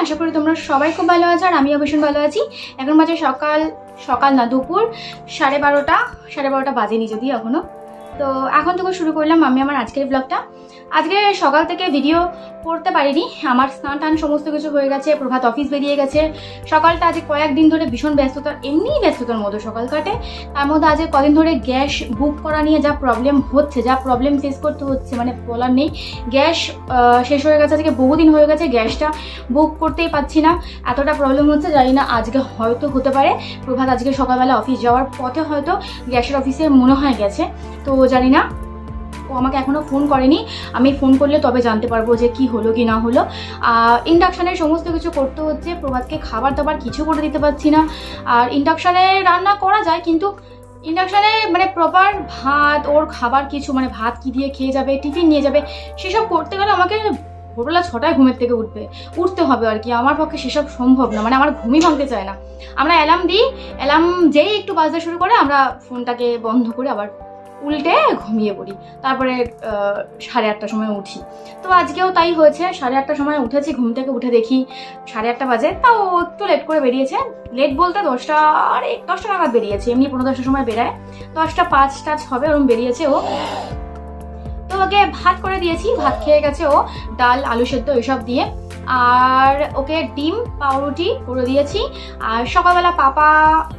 আশা করি তোমরা সবাই খুব ভালো আছো আর আমিও ভীষণ ভালো আছি। এখন বাজে সকাল না দুপুর 12:30 বাজেনি যদি এখনো। তো এখন থেকে শুরু করলাম আমি আমার আজকের ব্লগটা। আজকে সকাল থেকে ভিডিও করতে পারিনি, আমার স্নান টান সমস্ত কিছু হয়ে গেছে, প্রভাত অফিস বেরিয়ে গেছে। সকালটা আজ কয়েকদিন ধরে ভীষণ ব্যস্ততার, এমনিই ব্যস্ততার মধ্যে সকাল কাটে। তার মধ্যে আজ কদিন ধরে গ্যাস বুক করা নিয়ে যা প্রবলেম ফেস করতে হচ্ছে, মানে বলার নেই। গ্যাস শেষ হয়ে গেছে, আজকে বহুদিন হয়ে গেছে গ্যাসটা বুক করতেই পারছি না, এতটা প্রবলেম হচ্ছে। জানি না আজকে হয়তো হতে পারে প্রভাত আজকে সকালবেলা অফিস যাওয়ার পথে হয়তো গ্যাসের অফিসে মনে হয় গেছে, তো জানি না। ও আমাকে এখনও ফোন করেনি, আমি ফোন করলে তবে জানতে পারবো যে কি হলো কি না হলো। ইন্ডাকশানের সমস্ত কিছু করতে হচ্ছে, প্রভাতকে খাবার দাবার কিছু করে দিতে পারছি না। আর ইন্ডাকশানে রান্না করা যায়, কিন্তু ইন্ডাকশানে মানে প্রপার ভাত, ওর খাবার কিছু, মানে ভাত কি দিয়ে খেয়ে যাবে, টিফিন নিয়ে যাবে, সেসব করতে গেলে আমাকে ভোরবেলা 6টায় ঘুমের থেকে উঠতে হবে আর কি। আমার পক্ষে সেসব সম্ভব না, মানে আমার ঘুমই ভাঙতে চায় না। আমরা অ্যালার্ম দিই, অ্যালার্ম যেই একটু বাজতে শুরু করে আমরা ফোনটাকে বন্ধ করে আবার উল্টে ঘুমিয়ে পড়ি, তারপরে 8:30টার সময় উঠি। তো আজকেও তাই হয়েছে, 8:30টার সময় উঠেছি, ঘুম থেকে উঠে দেখি 8:30 বাজে। তাও একটু লেট করে বেরিয়েছে, লেট বলতে 10টা নাগাদ বেরিয়েছে, এমনি 15-10টার সময় বেরায়, 10টা 5 হবে ওরকম বেরিয়েছে ও। তো ওকে ভাত করে দিয়েছি, ভাত খেয়ে গেছে ও, ডাল আলু সেদ্ধ এসব দিয়ে। আর ওকে ডিম পাউরুটি করে দিয়েছি। আর সকালবেলা পাপা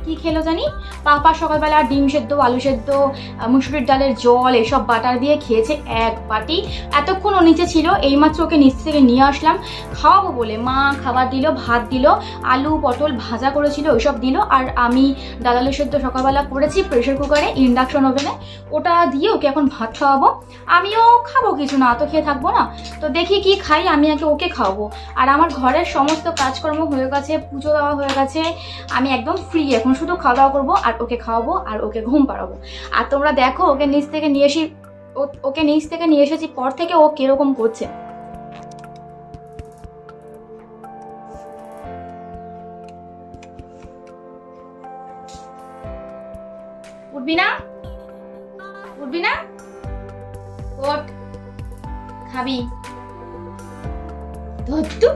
কি খেলো জানি, পাপা সকালবেলা ডিম সেদ্ধ, আলু সেদ্ধ, মুসুরির ডালের জল এসব বাটার দিয়ে খেয়েছে 1 বাটি। এতক্ষণ ও নিচে ছিল, এইমাত্র ওকে নিচ থেকে নিয়ে আসলাম খাওয়াবো বলে। মা খাবার দিল, ভাত দিল, আলু পটল ভাজা করেছিল ওইসব দিল। আর আমি ডাল আলু সেদ্ধ সকালবেলা করেছি প্রেশার কুকারে, ইন্ডাকশন ওভেনে, ওটা দিয়ে ওকে এখন ভাত খাওয়াবো। আমিও খাবো কিছু, না তো খেয়ে থাকবো না। তো দেখি কি খাই, আমি আগে ওকে খাওয়াবো। আর আমার ঘরের সমস্ত কাজকর্ম হয়ে গেছে, পুজো দেওয়া হয়ে গেছে, আমি একদম ফ্রি এখন, শুধু খাওয়া দাওয়া করবো আর ওকে খাওয়াবো আর ওকে ঘুম পাড়াবো। আর তোমরা দেখো ওকে নিচ থেকে নিয়ে এসেছি পর থেকে ও কিরকম করছে। উঠবি না ওঠ, খাবি ধত্তু।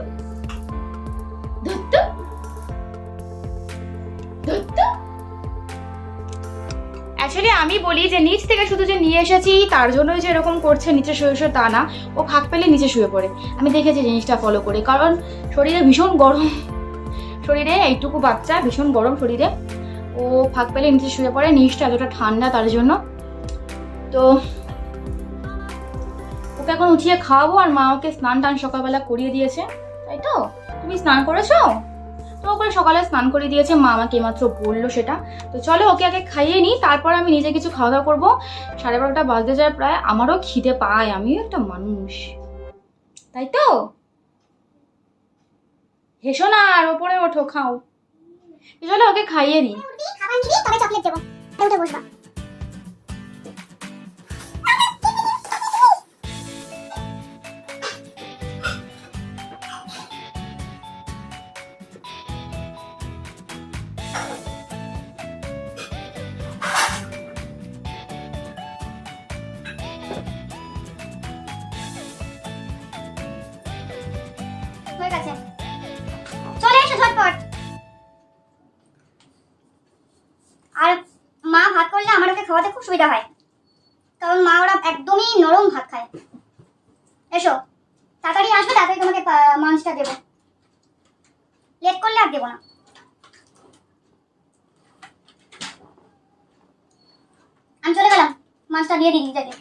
অ্যাকচুয়ালি আমি বলি যে নিচ থেকে শুধু যে নিয়ে এসেছি তার জন্যই যে এরকম করছে নিচে শুয়ে তা না, ও ফাঁক পেলে নিচে শুয়ে পড়ে। আমি দেখেছি জিনিসটা ফলো করে, কারণ শরীরে ভীষণ গরম, শরীরে এইটুকু বাচ্চা ভীষণ গরম শরীরে, ও ফাঁক পেলে নিচে শুয়ে পড়ে, নিচটা এতটা ঠান্ডা তার জন্য। তো ওকে এখন উঠিয়ে খাওয়াবো। আর মা ওকে স্নান টান সকালবেলা করিয়ে দিয়েছে, তাই তো? তুমি স্নান করেছো? তো ওকে সকালে স্নান করে দিয়েছে, মা আমাকে মাত্র বললো সেটা। তো চলো ওকে আগে খাইয়ে নিই, তারপর আমি নিজে কিছু খাওয়া দাওয়া করবো। 12:30 বাজতে যায় প্রায়, আমারও খিদে পায়, আমিও একটা মানুষ, তাই তো? হেসো না, আর ওপরে ওঠো, খাও। চলো ওকে খাইয়ে নিই। হয়ে গেছে, চলে এসো ঝটপট। আর মা ভাত করলে আমার ওকে খাওয়াতে খুব সুবিধা হয়, কারণ মা ওরা একদমই নরম ভাত খায়। এসো তাড়াতাড়ি আসবে, তাড়াতাড়ি তোমাকে মাংসটা দেবো, লেট করলে আর দেবো না। আমি চলে গেলাম, মাংসটা দিয়ে দিই নিজেকে।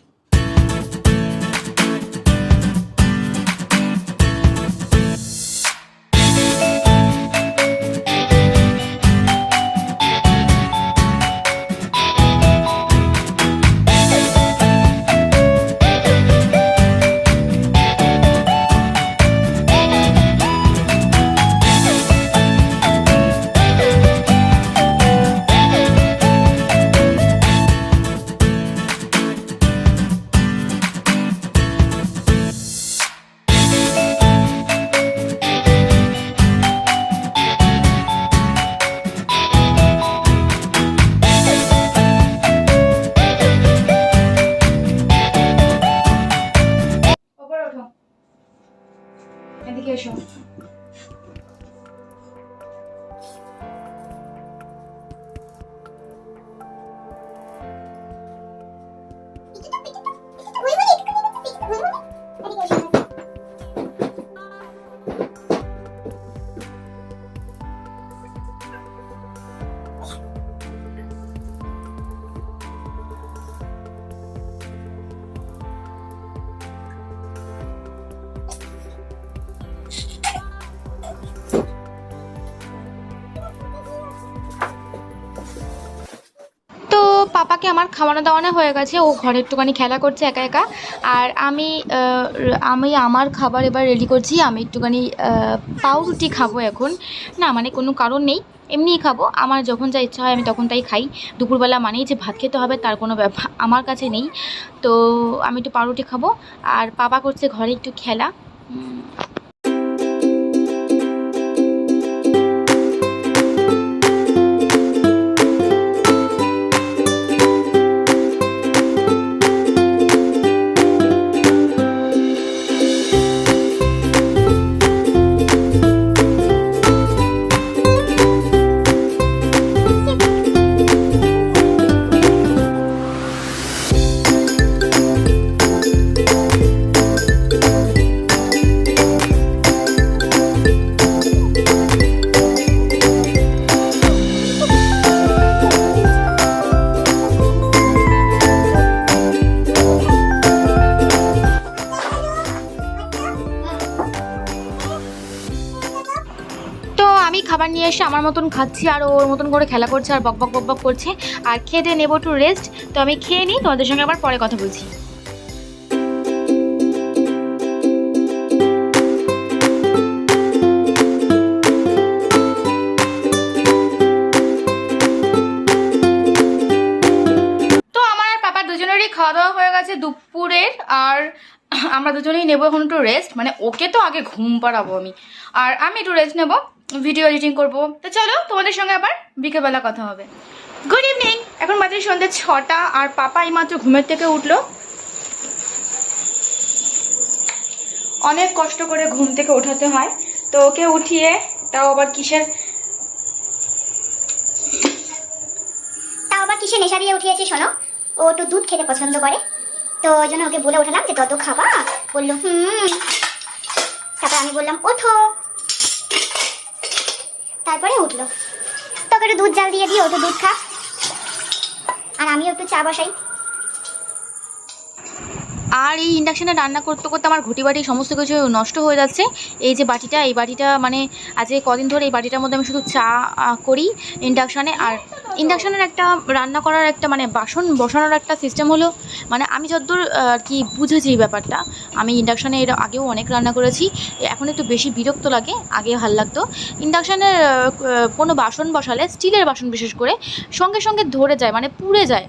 পাপাকে আমার খাওয়ানো দাওয়ানো হয়ে গেছে, ও ঘরে একটুখানি খেলা করছে একা একা। আর আমি আমার খাবার এবার রেডি করছি। আমি একটুখানি পাউরুটি খাবো এখন, না মানে কোনো কারণ নেই, এমনিই খাবো। আমার যখন যা ইচ্ছা হয় আমি তখন তাই খাই। দুপুরবেলা মানেই যে ভাত খেতে হবে তার কোনো ব্যাপার আমার কাছে নেই। তো আমি একটু পাউরুটি খাবো, আর পাপা করছে ঘরে একটু খেলা। আমি খাবার নিয়ে এসে আমার মতন খাচ্ছি, আর ওর মতন করে খেলা করছে আর বকবক বকবক করছে। আর খেয়ে দিয়ে নেবো একটু রেস্ট। তো আমি খেয়ে নিই, তোমাদের সঙ্গে আবার পরে কথা বলছি। তো আমার আর পাপার দুজনেরই খাওয়া দাওয়া হয়ে গেছে দুপুরের, আর আমরা দুজনেই নেবো এখন একটু রেস্ট। মানে ওকে তো আগে ঘুম পাড়াবো আমি, আর আমি একটু রেস্ট নেবো, ভিডিও এডিটিং করবো। তো চলো তোমাদের সঙ্গে আবার বিকেলবেলা কথা হবে। গুড ইভিনিং, এখন বাজে সন্ধ্যে 6টা, আর পাপা এইমাত্র ঘুমের থেকে উঠলো। অনেক কষ্ট করে ঘুম থেকে ওঠাতে হয়, তো ওকে উঠিয়ে, তাও আবার কিসের নেশা দিয়ে উঠিয়েছি শোনো। ও একটু দুধ খেতে পছন্দ করে, তো ওই জন্য ওকে বলে ওঠালাম যে তত খাবা। বললো তারপর আমি বললাম ওঠো, তারপরে উঠলো। তোকে একটু দুধ জাল দিয়ে দিই, ও তো দুধ খা, আর আমিও একটু চা বসাই। আর এই ইন্ডাকশানে রান্না করতে করতে আমার ঘটি বাটি সমস্ত কিছু নষ্ট হয়ে যাচ্ছে। এই যে বাটিটা, এই বাটিটা মানে আজকে কদিন ধরে এই বাটিটার মধ্যে আমি শুধু চা করি ইন্ডাকশানে। আর ইন্ডাকশানের একটা রান্না করার একটা মানে বাসন বসানোর একটা সিস্টেম হলো, মানে আমি যতদূর আর কি বুঝেছি এই ব্যাপারটা। আমি ইন্ডাকশানে এর আগেও অনেক রান্না করেছি, এখন একটু বেশি বিরক্ত লাগে, আগে ভালো লাগতো। ইন্ডাকশানে কোনো বাসন বসালে, স্টিলের বাসন বিশেষ করে, সঙ্গে সঙ্গে ধরে যায়, মানে পুড়ে যায়।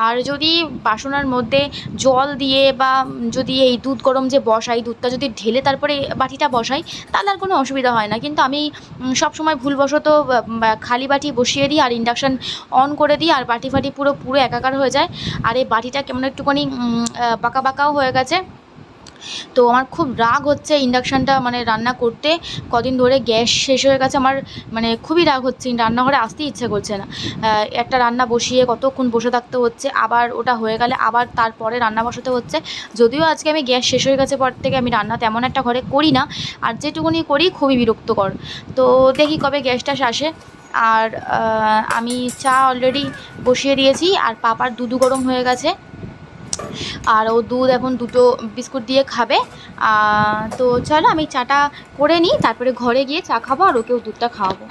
আর যদি বাসনের মধ্যে জল দিয়ে বা যদি এই দুধ গরম যে বসাই, দুধটা যদি ঢেলে তারপরে বাটিটা বসাই, তাহলে আর কোনো অসুবিধা হয় না। কিন্তু আমি সবসময় ভুলবশত খালি বাটি বসিয়ে দিই আর ইন্ডাকশান অন করে দিই, আর বাটি ফাটি পুরো একাকার হয়ে যায়। আর এই বাটিটা কেমন একটুখানি বাঁকা বাঁকাও হয়ে গেছে। তো আমার খুব রাগ হচ্ছে ইন্ডাকশানটা মানে রান্না করতে, কদিন ধরে গ্যাস শেষ হয়ে গেছে আমার, মানে খুবই রাগ হচ্ছে, রান্নাঘরে আসতেই ইচ্ছে করছে না। একটা রান্না বসিয়ে কতক্ষণ বসে থাকতে হচ্ছে, আবার ওটা হয়ে গেলে আবার তারপরে রান্না বসাতে হচ্ছে। যদিও আজকে আমি গ্যাস শেষ হয়ে গেছে পর থেকে আমি রান্না তেমন একটা ঘরে করি না, আর যেটুকুনি করি খুবই বিরক্তকর। তো দেখি কবে গ্যাসটা আসে। আর আমি চা অলরেডি বসিয়ে দিয়েছি, আর পাপার দুধ গরম হয়ে গেছে, আর ও দুধ এখন দুটো বিস্কুট দিয়ে খাবে। তো চলো আমি চাটা করে নিই, তারপরে ঘরে গিয়ে চা খাবো আর ওকেও দুধটা খাওয়াবো।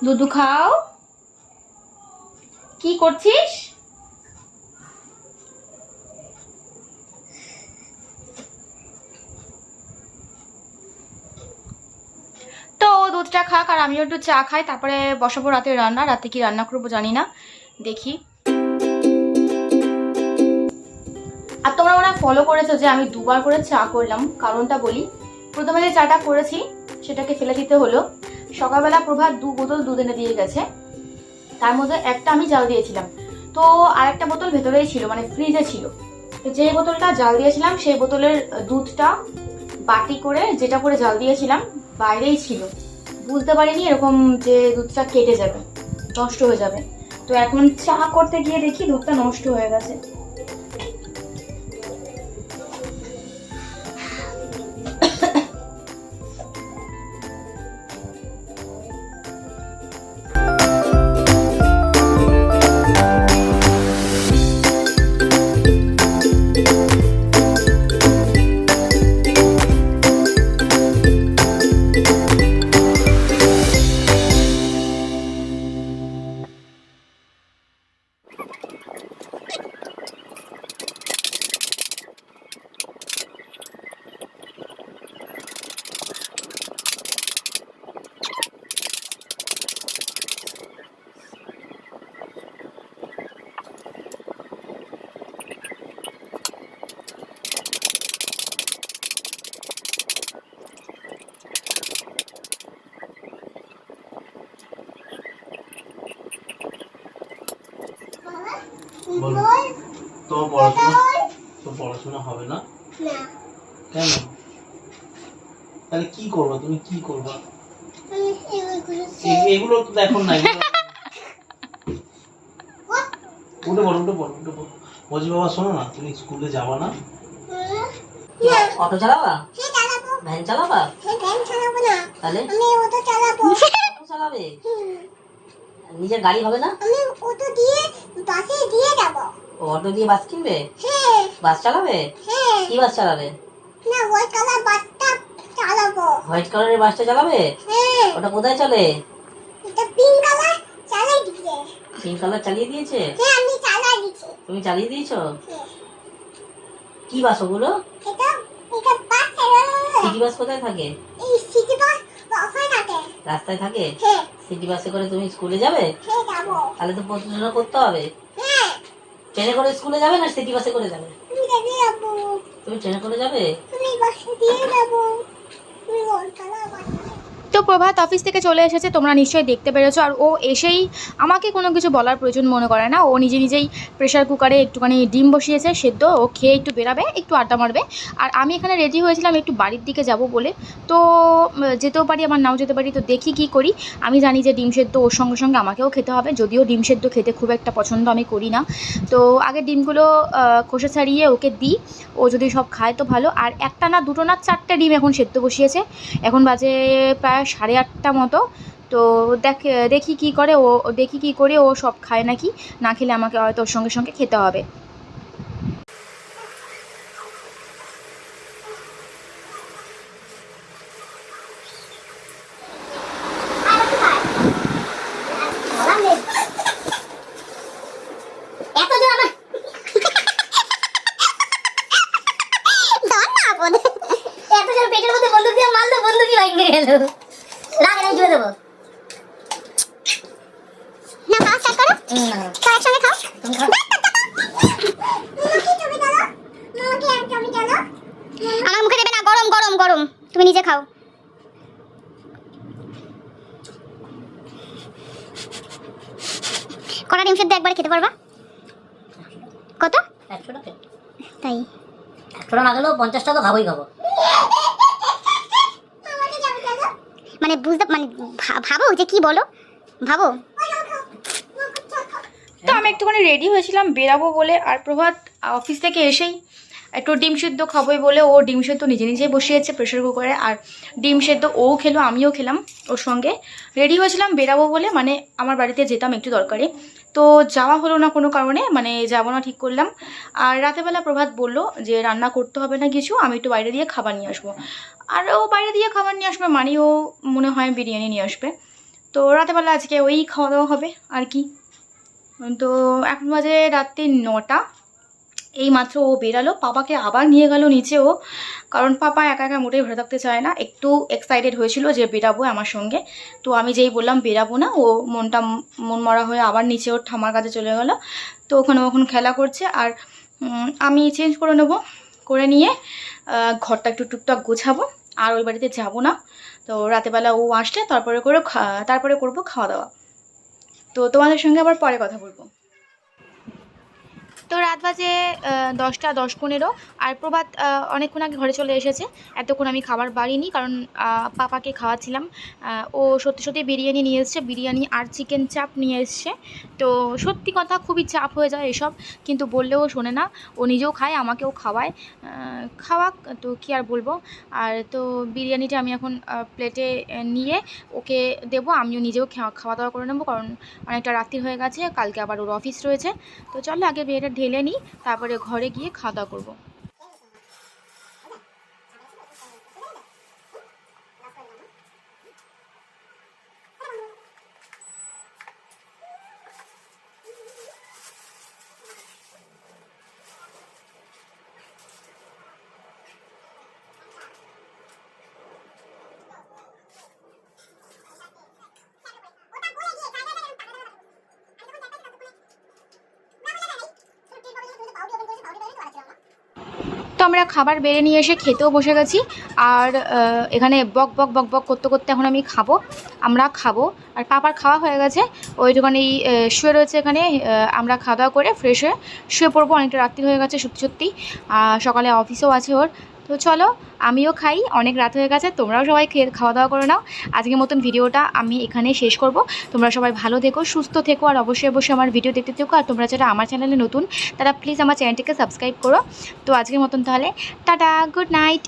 দুধু খাও। কি করছিস? তো দুধটা খাক আর আমিও একটু চা খাই, তারপরে বসাবো রাতে রান্না। রাতে কি রান্না করবো জানি না, দেখি। আর তোমরা মনে হয় ফলো করেছো যে আমি দুবার করে চা করলাম। কারণটা বলি, প্রথমে যে চাটা করেছি সেটাকে ফেলে দিতে হলো। সকালবেলা প্রভাত 2 বোতল দুধ এনে দিয়ে গেছে, তার মধ্যে একটা আমি জাল দিয়েছিলাম, তো আরেকটা বোতল ভেতরেই ছিল, মানে ফ্রিজে ছিল। তো যে বোতলটা জাল দিয়েছিলাম সেই বোতলের দুধটা বাটি করে যেটা করে জাল দিয়েছিলাম বাইরেই ছিল। বুঝতে পারিনি এরকম যে দুধটা কেটে যাবে, নষ্ট হয়ে যাবে। তো এখন চা করতে গিয়ে দেখি দুধটা নষ্ট হয়ে গেছে। বলো, তোমার পড়াশোনা হবে না কেন? তাহলে কি করবা তুমি? কি করবা? এগুলো তো দেখো না। উঠে পড়ো, উঠে পড়ো, উঠে পড়ো। বলছি বাবা শোনো না, তুমি স্কুলে যাবা না? অটো চালাবা? ভ্যান চালাবা? তাহলে অটো চালাবে? নিজের গাড়ি হবে না? ও অটো দিয়ে বাস কিনবে? বাস চালাবে? কি বাস চালাবে? হোয়াইট কালারের বাসটা চালাবে? ওটা কোথায় চলে? পিঙ্ক কালার চালিয়ে দিয়েছে? তুমি চালিয়ে দিয়েছো? কি বাস ওগুলো? সিটি বাস কোথায় থাকে? রাস্তায় থাকে? সিটি বাসে করে তুমি স্কুলে যাবে? তাহলে তো পড়াশোনা করতে হবে। ট্রেনে করে স্কুলে যাবে না সিটি বাসে করে যাবে? তুমি ট্রেনে করে যাবে? তো প্রভাত অফিস থেকে চলে এসেছে, তোমরা নিশ্চয়ই দেখতে পেরেছো। আর ও এসেই আমাকে কোনো কিছু বলার প্রয়োজন মনে করে না। ও নিজেই প্রেশার কুকারে একটুখানি ডিম বসিয়েছে সেদ্ধ, ও খেয়ে একটু বেরাবে, একটু আড্ডা মারবে। আর আমি এখানে রেডি হয়েছিলাম একটু বাড়ির দিকে যাব বলে। তো যেতেও পারি আবার নাও যেতে পারি, তো দেখি কি করি। আমি জানি যে ডিম সেদ্ধ ওর সঙ্গে সঙ্গে আমাকেও খেতে হবে, যদিও ডিম সেদ্ধ খেতে খুব একটা পছন্দ আমি করি না। তো আগে ডিমগুলো খোসা ছাড়িয়ে ওকে দিই, ও যদি সব খায় তো ভালো। আর একটা না দুটো না 4টে ডিম এখন সেদ্ধ বসিয়েছে। এখন বাজে প্রায় 8:30 মতো। তো দেখি কি করে ও, দেখি কি করে ও সব খায় নাকি, না খেলে আমাকে হয়তো ওর সঙ্গে সঙ্গে খেতে হবে। পেটের মধ্যে বন্দুক দিয়ে মারলো, বন্দুকই ভাঙে গেল। রাগে নাই জুড়ে দেবো না। খাওয়া স্টার্ট করো, তো একসঙ্গে খাও। আমার মুখে দেবে না, গরম গরম গরম, তুমি নিজে খাও। কটা ডিম সেদ্ধ একবারে খেতে পারবা? কত? 100 টাকা। তাই 100 টাকা না গেলেও 50 টাকা খাবোই খাবো। মানে বুঝতে, মানে ভাবো যে কি বলো, ভাবো। তো আমি একটুখানি রেডি হয়েছিলাম বেরাবো বলে, আর প্রভাত অফিস থেকে এসেই একটু ডিম সেদ্ধ খাবোই বলে ও ডিম সেদ্ধ নিজেই বসিয়েছে প্রেশার কুকারে। আর ডিম সেদ্ধ ও খেলো, আমিও খেলাম ওর সঙ্গে। রেডি হয়েছিলাম বেরাবো বলে, মানে আমার বাড়িতে যেতাম একটু দরকারে, তো যাওয়া হলো না কোনো কারণে, মানে যাবো না ঠিক করলাম। আর রাতেবেলা প্রভাত বললো যে রান্না করতে হবে না কিছু, আমি একটু বাইরে দিয়ে খাবার নিয়ে আসবো। আর ও বাইরে দিয়ে খাবার নিয়ে আসবে মানে ও মনে হয় বিরিয়ানি নিয়ে আসবে। তো রাতেবেলা আজকে ওই খাওয়া দাওয়া হবে আর কি। তো এখন বাজে রাত্রি 9টা। এই মাত্র ও বেরালো, পাপাকে আবার নিয়ে গেল নিচেও, কারণ পাপা একা একা মোটেই ঘরে থাকতে চায় না। একটু এক্সাইটেড হয়েছিল যে বেরাবো আমার সঙ্গে, তো আমি যেই বললাম বেরাবো না, ও মন মরা হয়ে আবার নিচে ওর ঠামার কাছে চলে গেল। তো ওখানে খেলা করছে, আর আমি চেঞ্জ করে নেবো, করে নিয়ে ঘরটা একটু টুকটাক গোছাবো, আর ওই বাড়িতে যাবো না। তো রাতেবেলা ও আসলে তারপরে করবো খাওয়া দাওয়া। তো তোমাদের সঙ্গে আবার পরে কথা বলবো। তো রাত বাজে 10টা 10-15, আর প্রভাত অনেকক্ষণ আগে ঘরে চলে এসেছে। এতক্ষণ আমি খাবার বাড়িনি, কারণ পাপাকে খাওয়াচ্ছিলাম। ও সত্যি বিরিয়ানি নিয়ে এসছে, বিরিয়ানি আর চিকেন চাপ নিয়ে এসছে। তো সত্যি কথা খুবই চাপ হয়ে যায় এসব, কিন্তু বললেও শোনে না। ও নিজেও খায়, আমাকেও খাওয়ায়, খাওয়াক, তো কী আর বলবো। আর তো বিরিয়ানিটা আমি এখন প্লেটে নিয়ে ওকে দেবো, আমিও নিজেও খাওয়া দাওয়া করে নেবো, কারণ অনেকটা রাত্রি হয়ে গেছে, কালকে আবার ওর অফিস রয়েছে। তো চলো আগে বিয়েটা ঢেলে নিই, তারপরে ঘরে গিয়ে খাওয়া দাওয়া করবো। তো আমরা খাবার বেড়ে নিয়ে এসে খেতেও বসে গেছি, আর এখানে বক বক বক বক করতে করতে এখন আমরা খাবো। আর পাপার খাওয়া হয়ে গেছে, ওইটুখানেই শুয়ে রয়েছে এখানে। আমরা খাওয়া দাওয়া করে ফ্রেশ হয়ে শুয়ে পড়বো, অনেকটা রাত্রি হয়ে গেছে সত্যি। সকালে অফিসও আছে ওর। তো চলো আমিও খাই, অনেক রাত হয়ে গেছে, তোমরাও সবাই খাওয়া দাওয়া করে নাও। আজকের মতন ভিডিওটা আমি এখানেই শেষ করব। তোমরা সবাই ভালো থেকো, সুস্থ থেকো, আর অবশ্যই আমার ভিডিও দেখতে থেকো। আর তোমরা যারা আমার চ্যানেলে নতুন, তারা প্লিজ আমার চ্যানেলটিকে সাবস্ক্রাইব করো। তো আজকের মতন তাহলে টাটা, গুড নাইট।